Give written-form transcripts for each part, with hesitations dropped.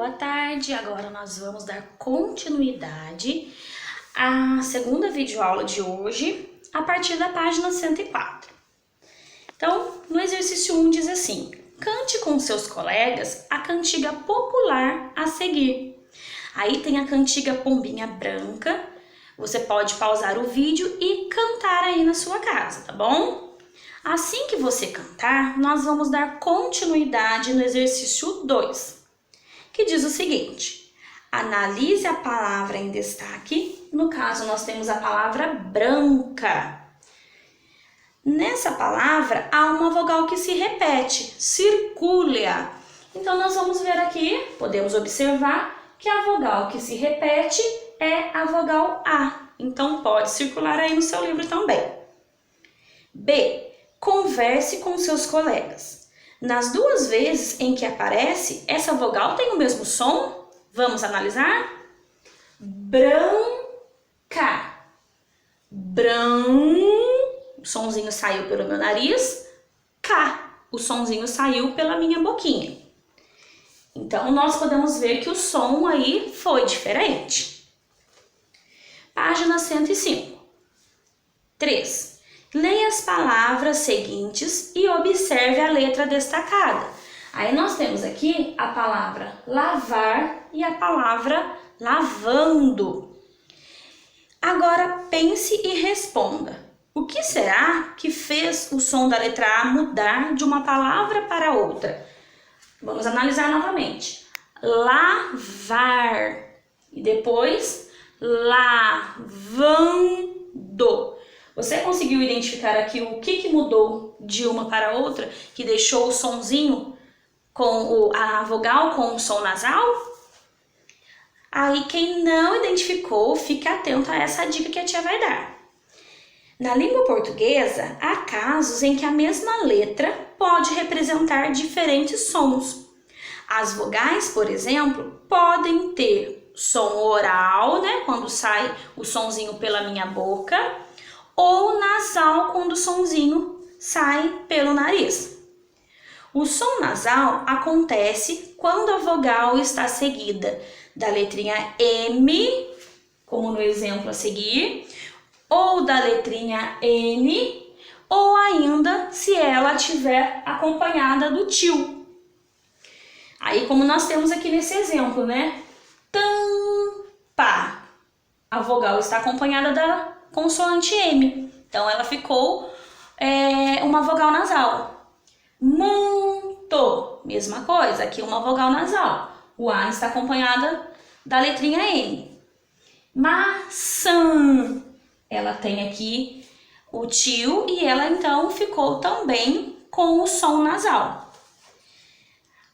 boa tarde. Agora nós vamos dar continuidade à segunda videoaula de hoje, a partir da página 104. Então, no exercício 1 diz assim: cante com seus colegas a cantiga popular a seguir. Aí tem a cantiga Pombinha Branca. Você pode pausar o vídeo e cantar aí na sua casa, tá bom? Assim que você cantar, nós vamos dar continuidade no exercício 2, que diz o seguinte: analise a palavra em destaque. No caso, nós temos a palavra branca. Nessa palavra, há uma vogal que se repete, circula. Então, nós vamos ver aqui, podemos observar que a vogal que se repete é a vogal A. Então, pode circular aí no seu livro também. B. Converse com seus colegas. Nas duas vezes em que aparece, essa vogal tem o mesmo som? Vamos analisar? Branca. O sonzinho saiu pelo meu nariz. Cá. O sonzinho saiu pela minha boquinha. Então, nós podemos ver que o som aí foi diferente. Página 105. 3. Leia as palavras seguintes e observe a letra destacada. Aí nós temos aqui a palavra lavar e a palavra lavando. Agora pense e responda. O que será que fez o som da letra A mudar de uma palavra para outra? Vamos analisar novamente. Lavar e depois lavando. Você conseguiu identificar aqui o que mudou de uma para outra, que deixou o sonzinho com a vogal com o som nasal? Aí quem não identificou, fique atento a essa dica que a tia vai dar. Na língua portuguesa, há casos em que a mesma letra pode representar diferentes sons. As vogais, por exemplo, podem ter som oral, né, quando sai o sonzinho pela minha boca, ou nasal, quando o sonzinho sai pelo nariz. O som nasal acontece quando a vogal está seguida da letrinha M, como no exemplo a seguir, ou da letrinha N, ou ainda se ela estiver acompanhada do tio. Aí, como nós temos aqui nesse exemplo, né? Tampa. A vogal está acompanhada da consoante M. Então, ela ficou uma vogal nasal. Muito. Mesma coisa, aqui uma vogal nasal. O A está acompanhada da letrinha M. Maçã. Ela tem aqui o tio e ela, então, ficou também com o som nasal.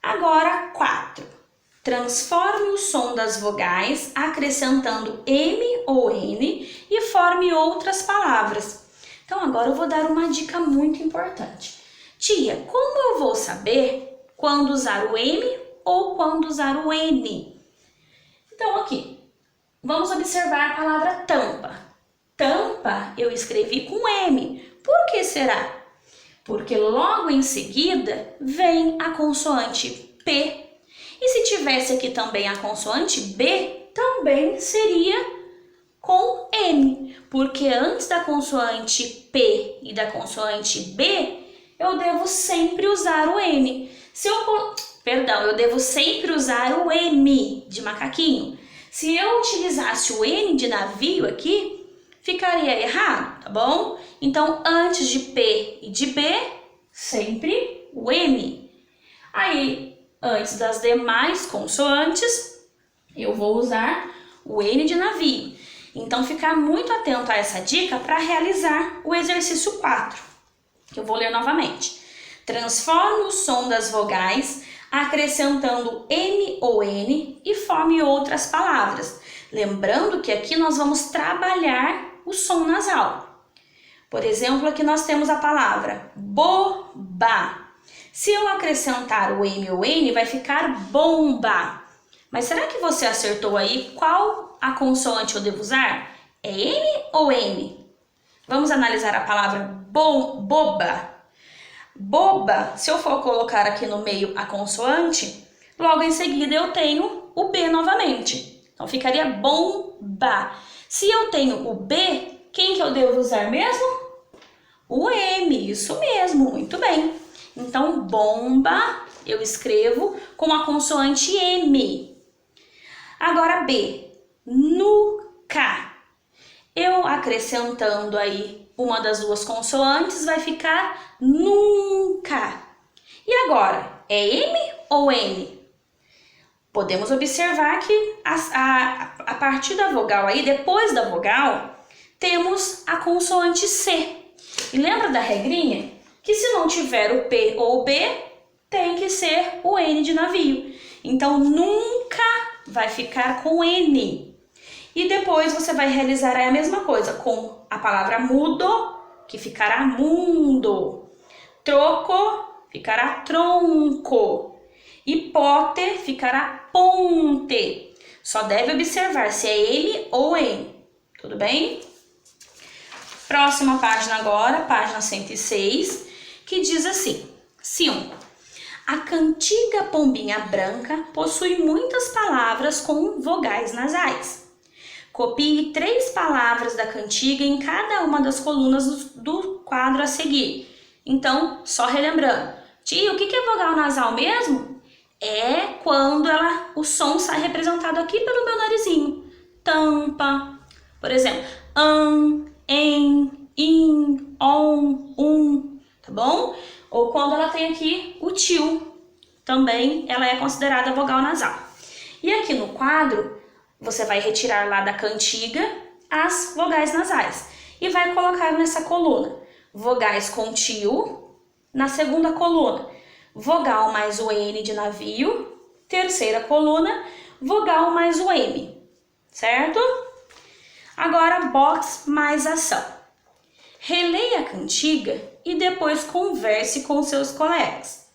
Agora, 4. Transforme o som das vogais acrescentando M ou N e forme outras palavras. Então, agora eu vou dar uma dica muito importante. Tia, como eu vou saber quando usar o M ou quando usar o N? Então, aqui, vamos observar a palavra tampa. Tampa eu escrevi com M. Por que será? Porque logo em seguida vem a consoante P. E se tivesse aqui também a consoante B, também seria com M. Porque antes da consoante P e da consoante B, eu devo sempre usar o N. Eu devo sempre usar o M de macaquinho. Se eu utilizasse o N de navio aqui, ficaria errado, tá bom? Então, antes de P e de B, sempre o M. Aí, antes das demais consoantes, eu vou usar o N de navio. Então, ficar muito atento a essa dica para realizar o exercício 4, que eu vou ler novamente. Transforme o som das vogais, acrescentando M ou N e forme outras palavras. Lembrando que aqui nós vamos trabalhar o som nasal. Por exemplo, aqui nós temos a palavra boba. Se eu acrescentar o M ou N, vai ficar bomba. Mas será que você acertou aí qual a consoante eu devo usar? É M ou N? Vamos analisar a palavra boba. Boba, se eu for colocar aqui no meio a consoante, Logo em seguida eu tenho o B novamente. Então ficaria bomba. Se eu tenho o B, quem que eu devo usar mesmo? O M, isso mesmo, muito bem. Então bomba eu escrevo com a consoante M. Agora B, nuca. Eu acrescentando aí uma das duas consoantes vai ficar nunca. E agora, é M ou N? Podemos observar que a partir da vogal aí, depois da vogal, temos a consoante C. E lembra da regrinha? Que se não tiver o P ou o B, tem que ser o N de navio. Então, nunca vai ficar com N. E depois você vai realizar a mesma coisa com a palavra mudo, que ficará mundo. Troco, ficará tronco. E pote, ficará ponte. Só deve observar se é M ou N. Tudo bem? Próxima página agora, página 106, que diz assim, 5. A cantiga pombinha branca possui muitas palavras com vogais nasais. Copie 3 palavras da cantiga em cada uma das colunas do quadro a seguir. Então, só relembrando. Tia, o que é vogal nasal mesmo? É quando o som sai representado aqui pelo meu narizinho. Tampa, por exemplo, em, in, on, tá bom? Ou quando ela tem aqui o tio, também ela é considerada vogal nasal. E aqui no quadro, você vai retirar lá da cantiga as vogais nasais e vai colocar nessa coluna. Vogais com tio, na segunda coluna, vogal mais o N de navio, terceira coluna, vogal mais o M, certo? Agora, box mais ação. Releia a cantiga e depois converse com seus colegas.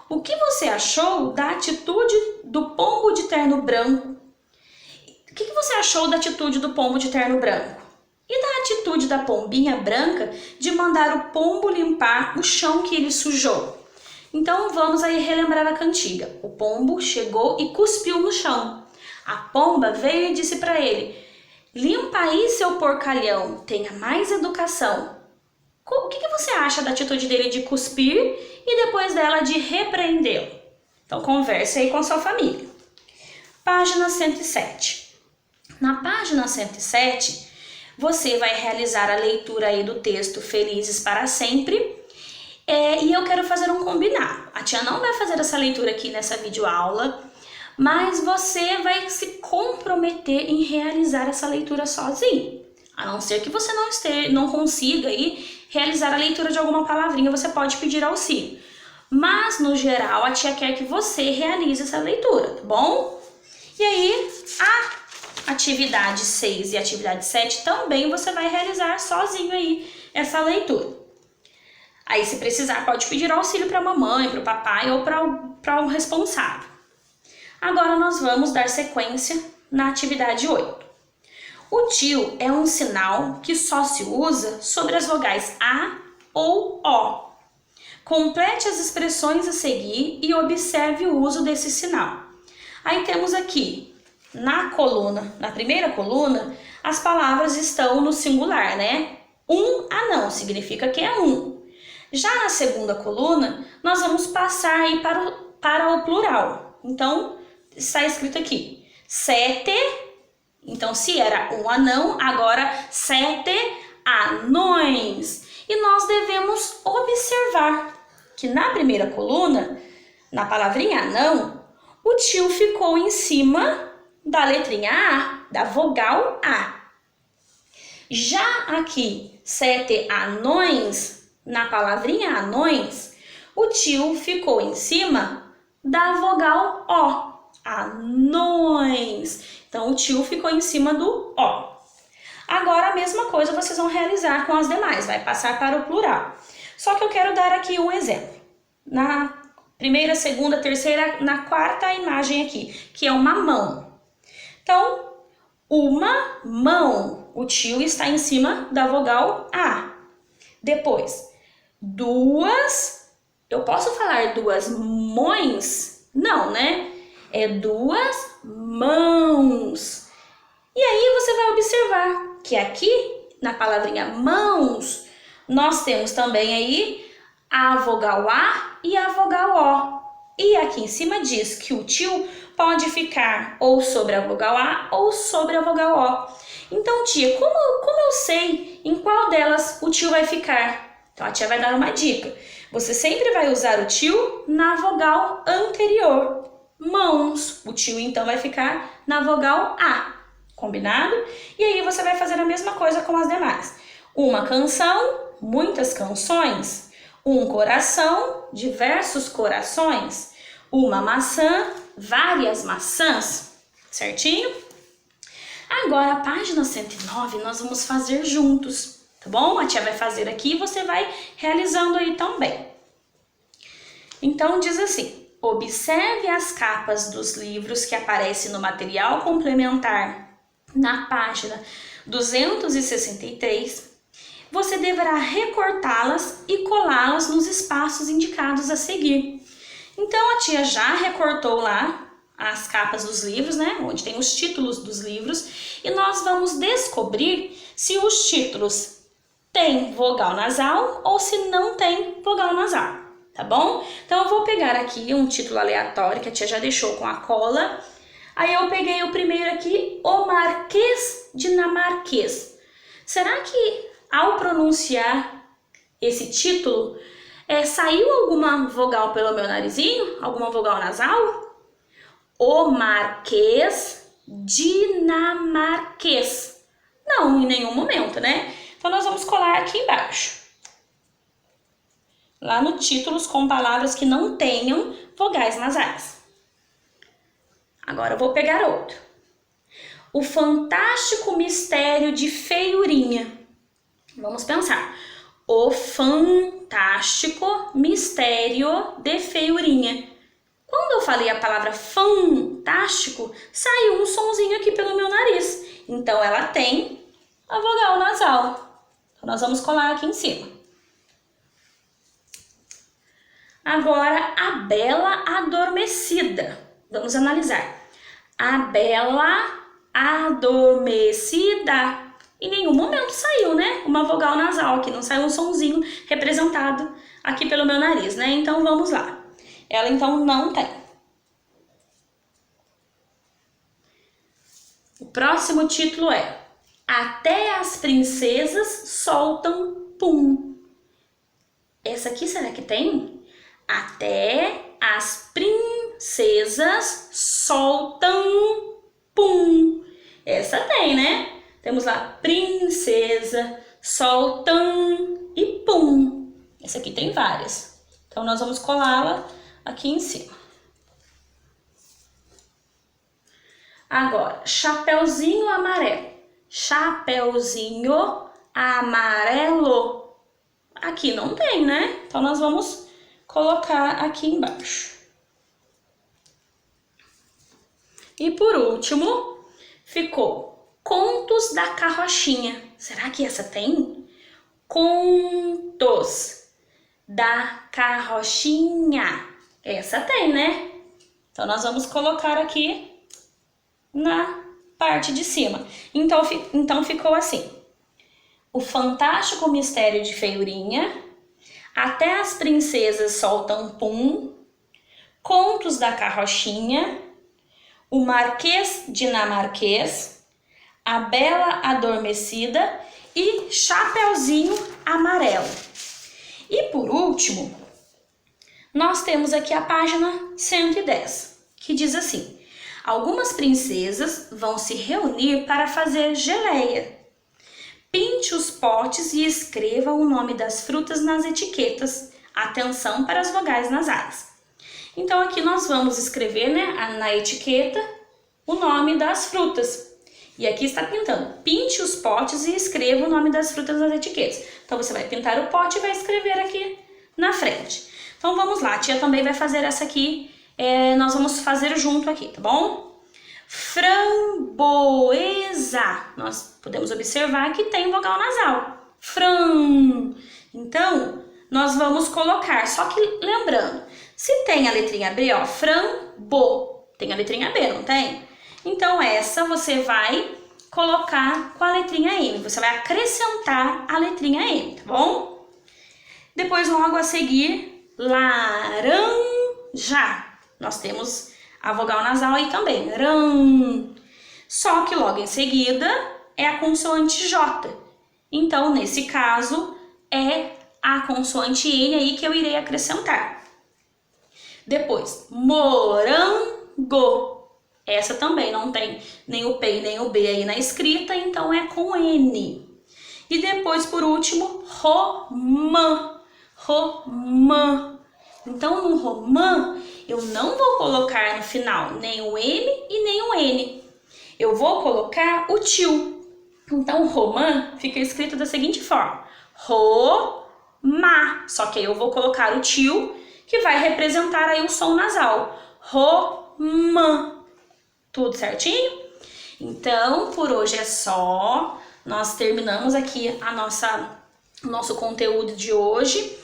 O que você achou da atitude do pombo de terno branco? O que você achou da atitude do pombo de terno branco? E da atitude da pombinha branca de mandar o pombo limpar o chão que ele sujou? Então vamos aí relembrar a cantiga. O pombo chegou e cuspiu no chão. A pomba veio e disse para ele: limpa aí, seu porcalhão, tenha mais educação. O que você acha da atitude dele de cuspir e depois dela de repreendê-lo? Então converse aí com a sua família. Página 107. Na página 107, você vai realizar a leitura aí do texto Felizes para Sempre. E eu quero fazer um combinado. A tia não vai fazer essa leitura aqui nessa videoaula, mas você vai se comprometer em realizar essa leitura sozinho. A não ser que você não consiga aí realizar a leitura de alguma palavrinha, você pode pedir auxílio. Mas, no geral, a tia quer que você realize essa leitura, tá bom? E aí, a atividade 6 e a atividade 7 também você vai realizar sozinho aí essa leitura. Aí, se precisar, pode pedir auxílio para a mamãe, para o papai ou para o responsável. Agora, nós vamos dar sequência na atividade 8. O tio é um sinal que só se usa sobre as vogais A ou O. Complete as expressões a seguir e observe o uso desse sinal. Aí temos aqui, na primeira coluna, as palavras estão no singular, né? Um anão significa que é um. Já na segunda coluna, nós vamos passar aí para o plural. Então, está escrito aqui, 7. Então, se era um anão, agora 7 anões. E nós devemos observar que na primeira coluna, na palavrinha anão, o tio ficou em cima da letrinha A, da vogal A. Já aqui, 7 anões, na palavrinha anões, o tio ficou em cima da vogal O. Anões. Então, o tio ficou em cima do O. Agora, a mesma coisa vocês vão realizar com as demais. Vai passar para o plural. Só que eu quero dar aqui um exemplo. Na primeira, segunda, terceira, na quarta imagem aqui, que é uma mão. Então, uma mão. O tio está em cima da vogal A. Depois, duas. Eu posso falar duas mães? Não, né? É duas mãos. E aí você vai observar que aqui, na palavrinha mãos, nós temos também aí a vogal A e a vogal O. E aqui em cima diz que o tio pode ficar ou sobre a vogal A ou sobre a vogal O. Então, tia, como eu sei em qual delas o tio vai ficar? Então, a tia vai dar uma dica. Você sempre vai usar o tio na vogal anterior. Mãos. O tio, então, vai ficar na vogal A. Combinado? E aí você vai fazer a mesma coisa com as demais. Uma canção, muitas canções. Um coração, diversos corações. Uma maçã, várias maçãs. Certinho? Agora, a página 109, nós vamos fazer juntos, tá bom? A tia vai fazer aqui e você vai realizando aí também. Então, diz assim: observe as capas dos livros que aparecem no material complementar na página 263. Você deverá recortá-las e colá-las nos espaços indicados a seguir. Então, a tia já recortou lá as capas dos livros, né? Onde tem os títulos dos livros. E nós vamos descobrir se os títulos têm vogal nasal ou se não tem vogal nasal, tá bom? Então, eu vou pegar aqui um título aleatório que a tia já deixou com a cola. Aí eu peguei o primeiro aqui, O Marquês Dinamarquês. Será que ao pronunciar esse título, saiu alguma vogal pelo meu narizinho? Alguma vogal nasal? O Marquês Dinamarquês. Não, em nenhum momento, né? Então, nós vamos colar aqui embaixo. Lá no títulos com palavras que não tenham vogais nasais. Agora eu vou pegar outro. O Fantástico Mistério de Feiurinha. Vamos pensar. O Fantástico Mistério de Feiurinha. Quando eu falei a palavra fantástico, saiu um sonzinho aqui pelo meu nariz. Então, ela tem a vogal nasal. Então, nós vamos colar aqui em cima. Agora, a Bela Adormecida. Vamos analisar. A Bela Adormecida. Em nenhum momento saiu, né? Uma vogal nasal aqui. Não saiu um sonzinho representado aqui pelo meu nariz, né? Então, vamos lá. Ela, então, não tem. O próximo título é Até as Princesas Soltam Pum. Essa aqui, será que tem? Até as princesas soltam pum. Essa tem, né? Temos lá princesa, soltam e pum. Essa aqui tem várias. Então, nós vamos colá-la aqui em cima. Agora, chapeuzinho amarelo. Chapeuzinho amarelo. Aqui não tem, né? Então, nós vamos colocar aqui embaixo. E por último, ficou Contos da Carrochinha. Será que essa tem? Contos da Carrochinha. Essa tem, né? Então, nós vamos colocar aqui na parte de cima. Então ficou assim. O Fantástico Mistério de Feiurinha, Até as Princesas Soltam Pum, Contos da Carrochinha, O Marquês Dinamarquês, A Bela Adormecida e Chapeuzinho Amarelo. E por último, nós temos aqui a página 110, que diz assim: algumas princesas vão se reunir para fazer geleia. Pinte os potes e escreva o nome das frutas nas etiquetas. Atenção para as vogais nasais. Então, aqui nós vamos escrever, né, na etiqueta o nome das frutas. E aqui está pintando. Pinte os potes e escreva o nome das frutas nas etiquetas. Então, você vai pintar o pote e vai escrever aqui na frente. Então, vamos lá. A tia também vai fazer essa aqui. Nós vamos fazer junto aqui, tá bom? Framboesa. Nós podemos observar que tem vogal nasal. Fram. Então, nós vamos colocar, só que lembrando, se tem a letrinha B, ó, frambo, Tem a letrinha B, não tem? Então, essa você vai colocar com a letrinha M. Você vai acrescentar a letrinha M, tá bom? Depois, logo a seguir, laranja. Nós temos a vogal nasal aí também, ran. Só que logo em seguida é a consoante J. Então, nesse caso, é a consoante N aí que eu irei acrescentar. Depois, morango. Essa também não tem nem o P nem o B aí na escrita, então é com N. E depois, por último, romã. Romã. Então, no romã, eu não vou colocar no final nem o M e nem o N. Eu vou colocar o tio. Então, romã fica escrito da seguinte forma. Roma. Só que aí eu vou colocar o tio, que vai representar aí o som nasal. Romã. Tudo certinho? Então, por hoje é só. Nós terminamos aqui o nosso conteúdo de hoje.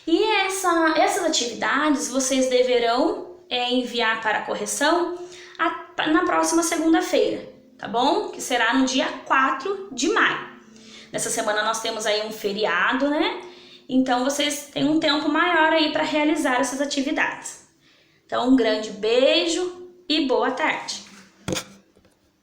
E essas atividades vocês deverão enviar para a correção na próxima segunda-feira, tá bom? Que será no dia 4 de maio. Nessa semana nós temos aí um feriado, né? Então, vocês têm um tempo maior aí para realizar essas atividades. Então, um grande beijo e boa tarde!